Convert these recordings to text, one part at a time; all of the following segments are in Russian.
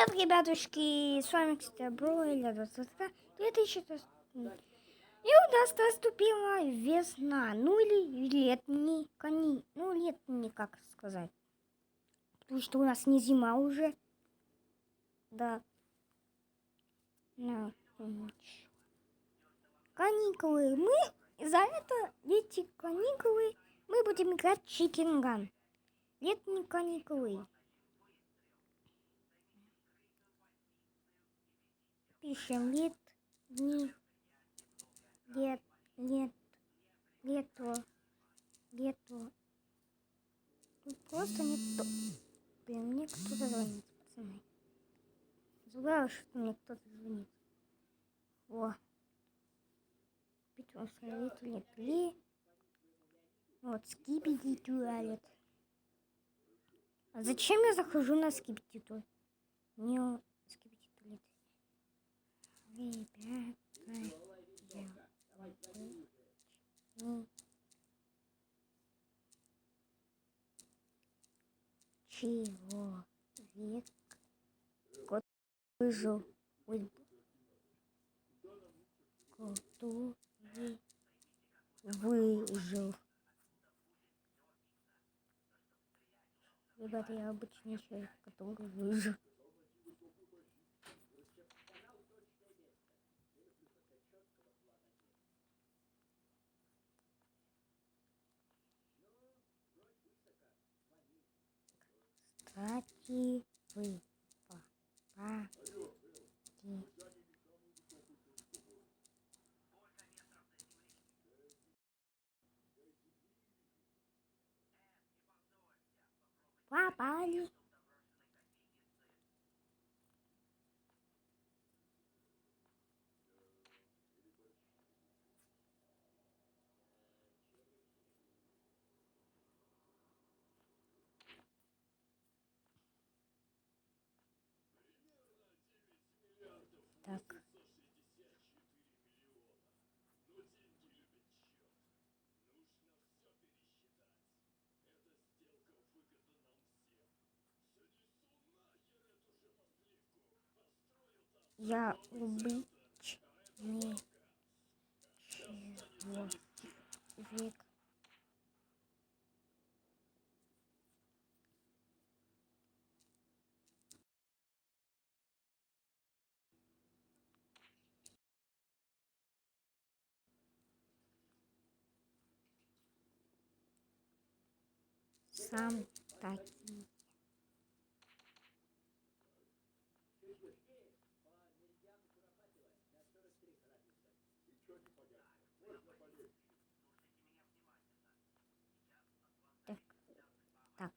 Привет, ребятушки! С вами, кстати, Бройлер 2000. И у нас наступила весна, ну или летний ну летний, как сказать. Потому что у нас не зима уже. Да. Каникулы. Мы за это, эти каникулы, мы будем играть в Chicken Gun. Летние каникулы. Пишем летний, лето. Тут просто не то. Блин, мне кто-то звонит, пацаны. Забыла, что мне кто-то звонит. О. Питон смотрите, ли. Вот, скибиди туалет. А зачем я захожу на скибиди туалет? Не скибиди туалет. Ребята, человек, кот выжил, который выжил. Ребята, я обычный человек, который выжил. Кстати, вы попали. Попали. Так. Я обычный человек. Сам такие. Так.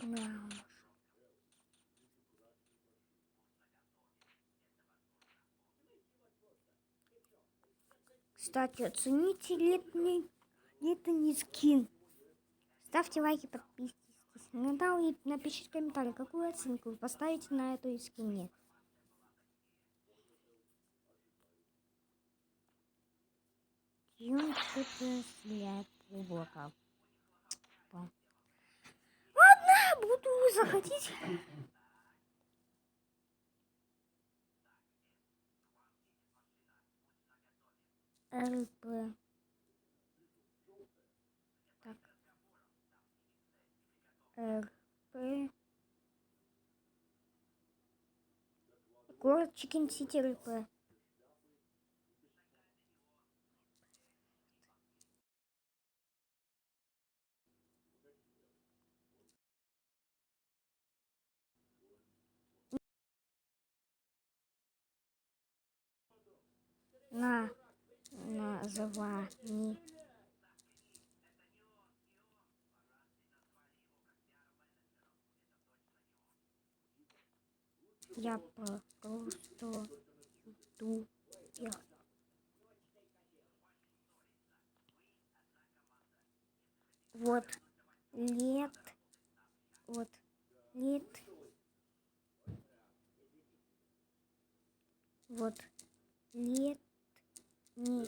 Мяу. Кстати, оцените летний скин. Ставьте лайки, подписывайтесь на канал и напишите комментарий, какую оценку вы поставите на эту скине. Ладно, буду заходить. РП. Так. РП. Город Чикен-Сити РП. На. звони. Я просто иду. Вот лет, вот лет, вот лет не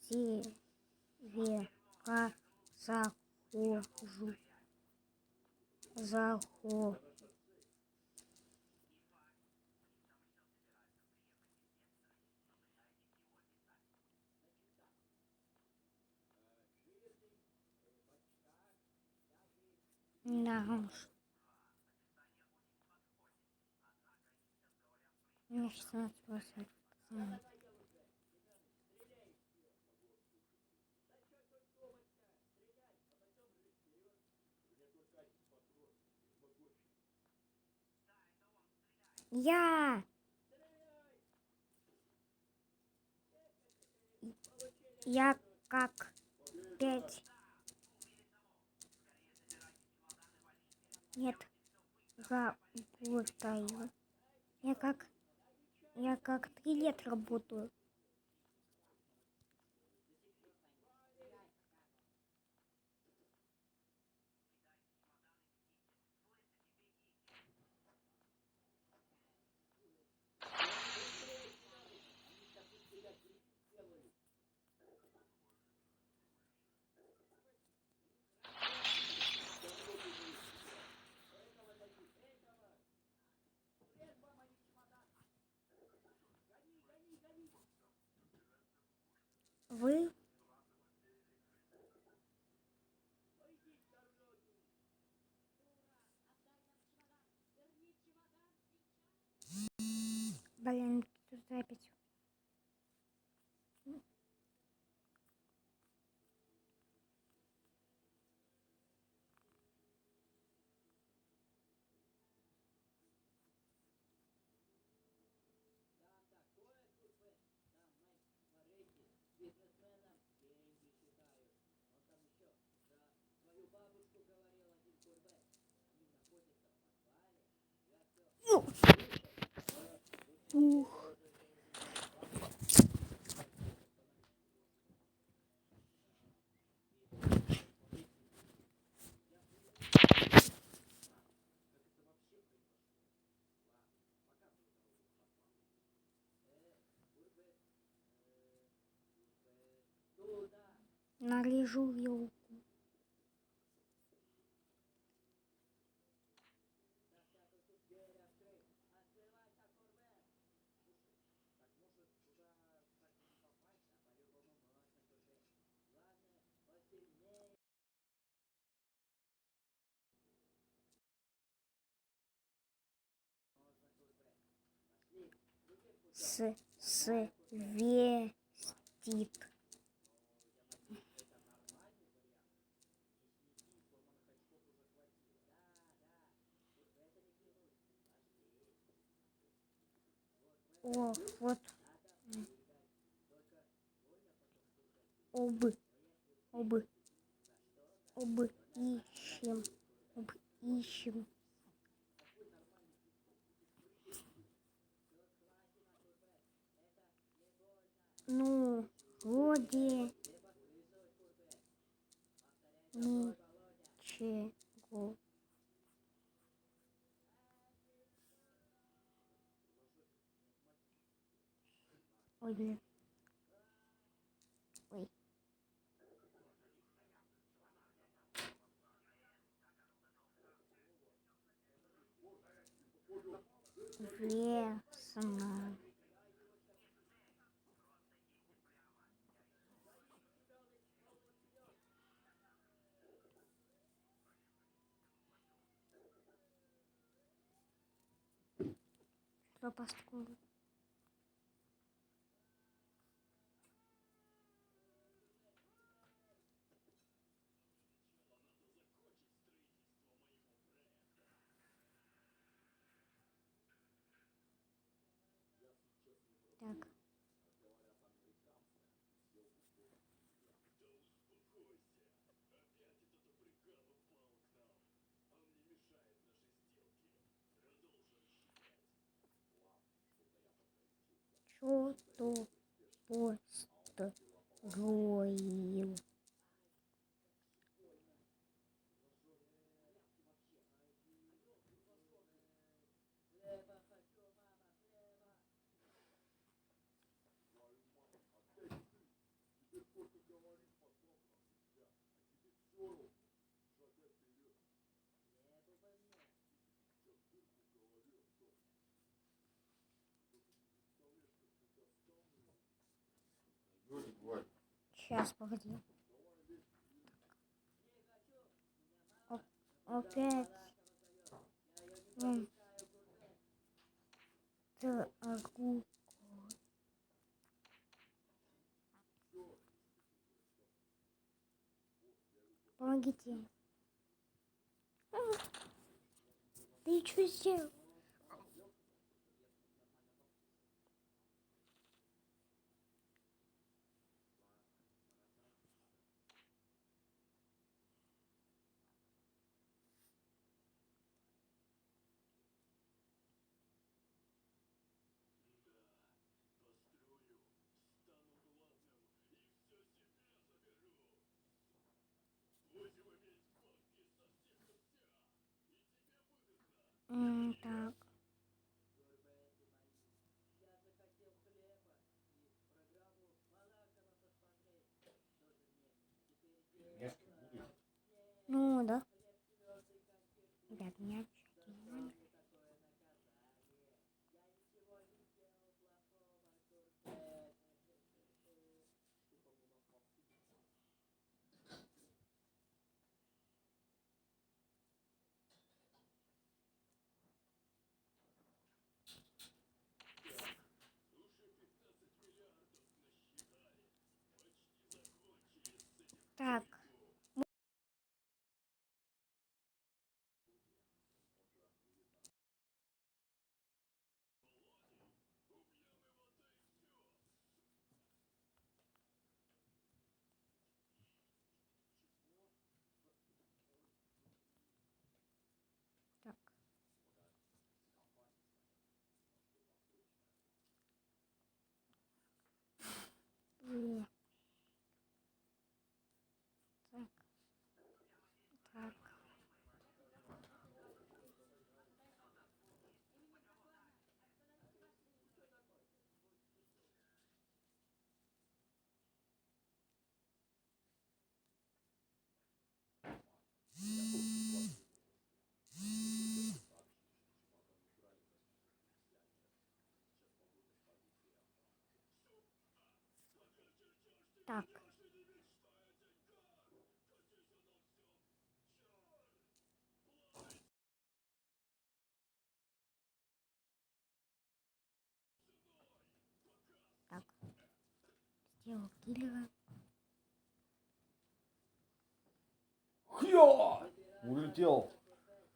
севера захожу. Наш. Мне 16%. Я как 5. Нет, работаю. Я как 3 лет работаю. Вы блин, тут запись. Ух. Нарежу елку. Светит. О, вот. Об ищем. Ну, вроде ничего. Ой, блин. Ой. Весно. Что построил? Так. что-то построил. Сейчас, погоди. Опять. Торгу. Помогите. Ты что сделал? Так. Ну да. Ребят, меня внимание. Так. Так. Так. Так. Так. Так. Сделал киллера. Хья! Улетел.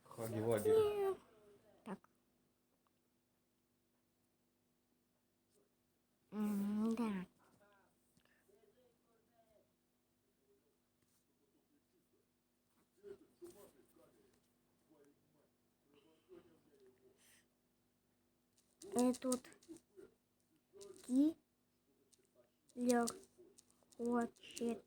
Хаги-ваги. Так. Да. Этот киллер хочет.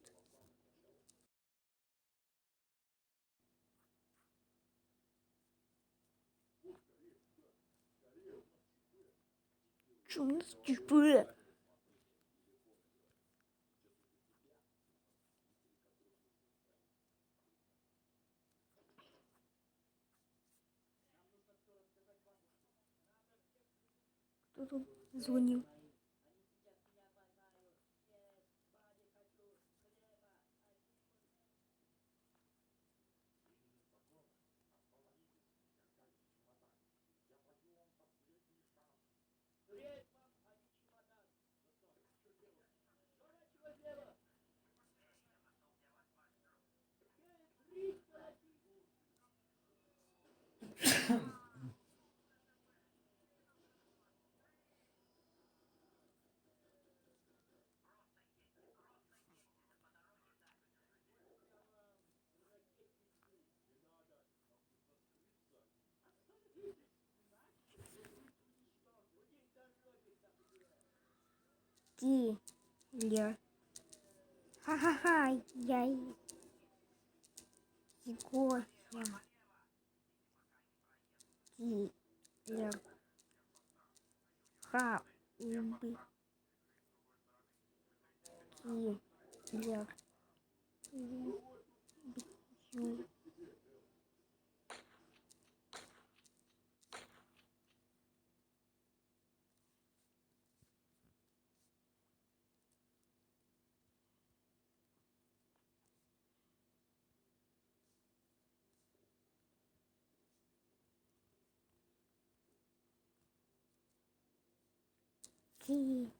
Что у нас ЧП? Кто тут звонил? Киллер. Ха-ха-ха, я Егор. Киллер. Ха, уби. Киллер. Убью. Киллер.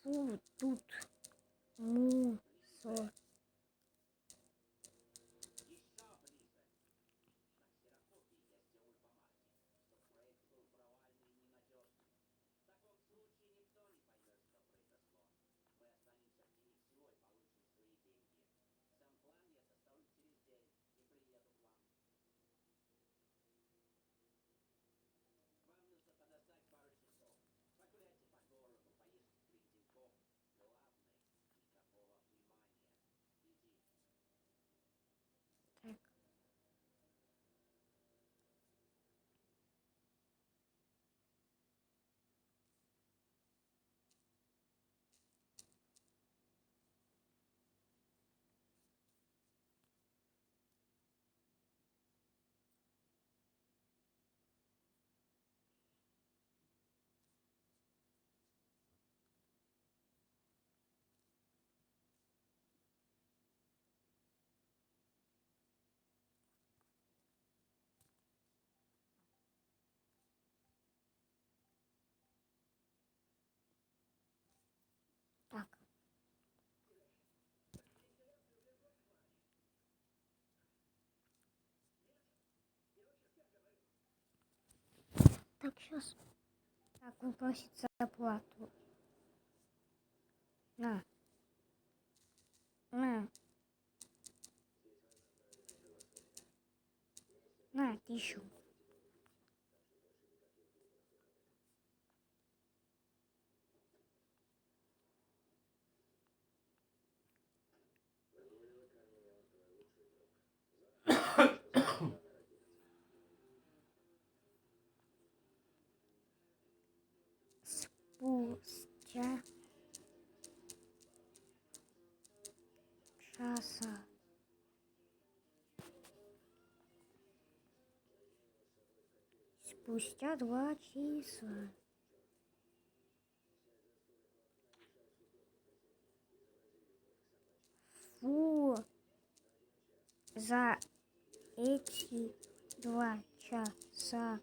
Фу, тут мусор. Так. Так. Так, сейчас. Так, он просит зарплату. На. На. На, 1000. Спустя часа. Спустя 2 часа. Фу. За эти 2 часа.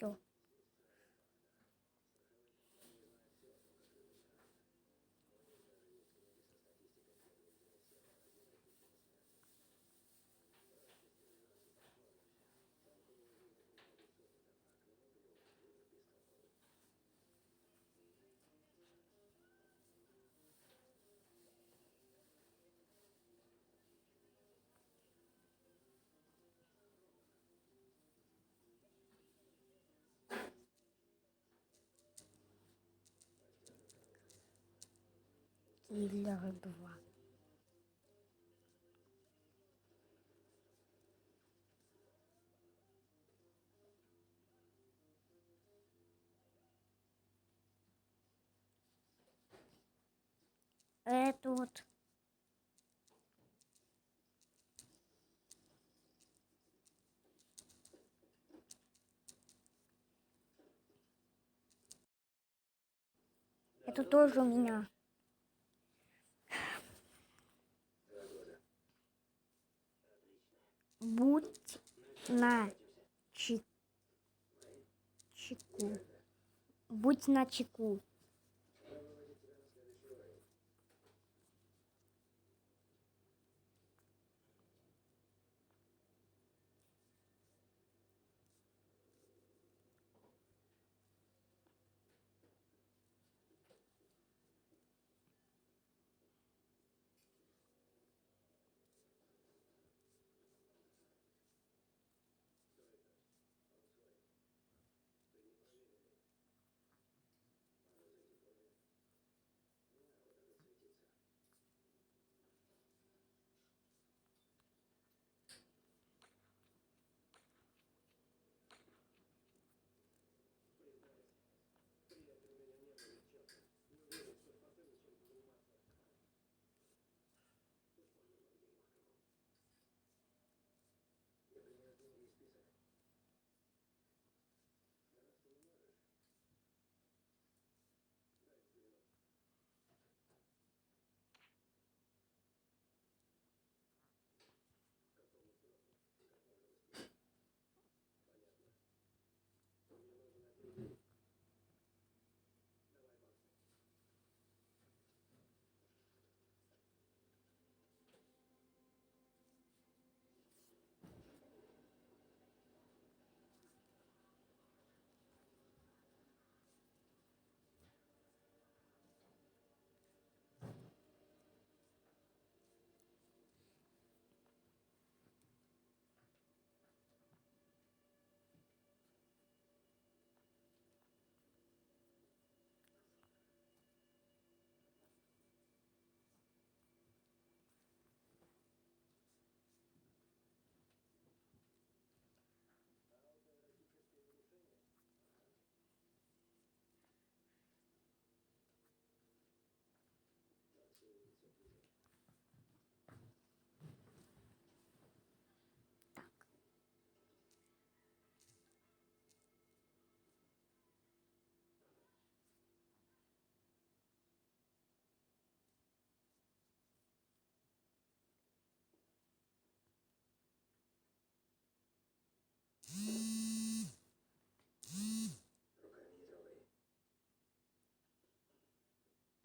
Все. Киллер 2. Это вот. Это тоже у меня. Будь на чеку. Будь на чеку.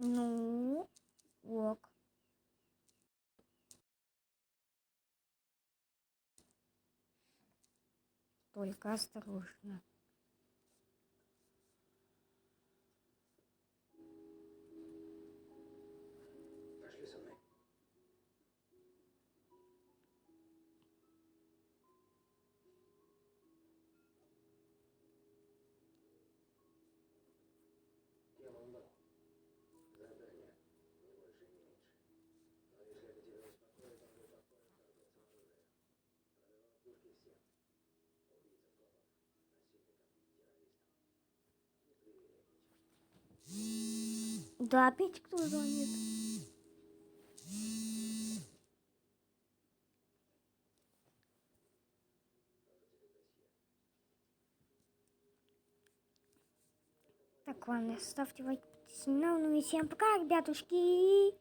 Ну, ок. Только осторожно. Пошли со мной. Я вам дал задание, ни больше, ни меньше. Но если это тебя успокоит, он был покоен торговцем оружия. Продавал пушки всем. Убийцам, клопов, насильникам, террористам. Не привередничай. Да, опять кто звонит? Так, ладно, ставьте лайк, подписывайтесь на канал. Ну и всем пока, ребятушки.